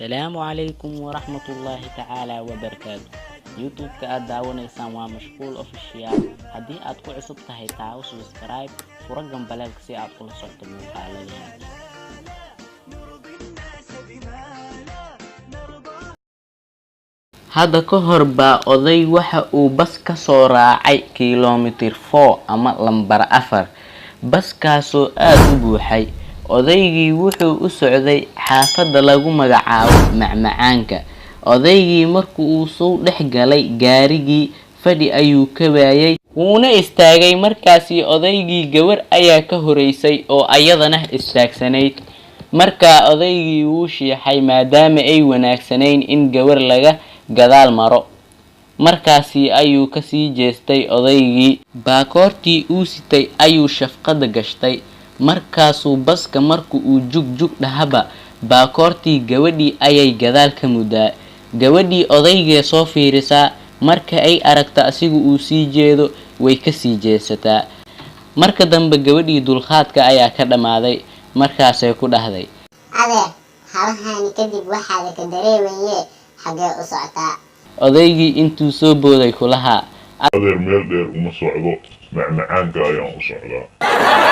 السلام عليكم ورحمة الله تعالى وبركاته. يوتيوب كأداون إنسان ومشغول أوفيشيال. هدي أدخل عصب تهي تعاو سبسكرايب ورقم بلاغ سي أدخل صوت المقالة. هذا كهر با oday waxa uu bas ka soo raacay kiiloomitir 4 ama lambar 4 baskaasoo aad u buuxay. odaygii wuxuu u socday xaafadda lagu magacaabo macmacaanka. odaygii markuu uu soo dhex galay gaarigii fadhi ayuu ka waayay wuuna istaagay. markaasi odaygii gabar ayaa ka horeysay oo ayadana istaagsanayd. markaa odaygii wuu shiixay maadaama ay wanaagsanayn in gabar laga gadaal maro. markaasi ayuu ka sii jeestay odaygii baakoortii uu sitay ayuu shafqada gashtay. markaasuu baska markuu uu jug dhahaba baakoortii gabadhii ayay gadaal ka mudaa. gabadhii odaygee soo fiirisaa marka ay aragto asigu uu sii jeedo way ka sii jeesataa. marka dambe gabadhii dulqaadka ayaa ka dhamaaday. markaasay ku dhahday adeer halahaani kadib waxaad ka dareemaye xagee u socotaa. odaygii intuu soo booday kulahaa adeer meel dheer uma socdo macmacaanka ayaan u socdaa.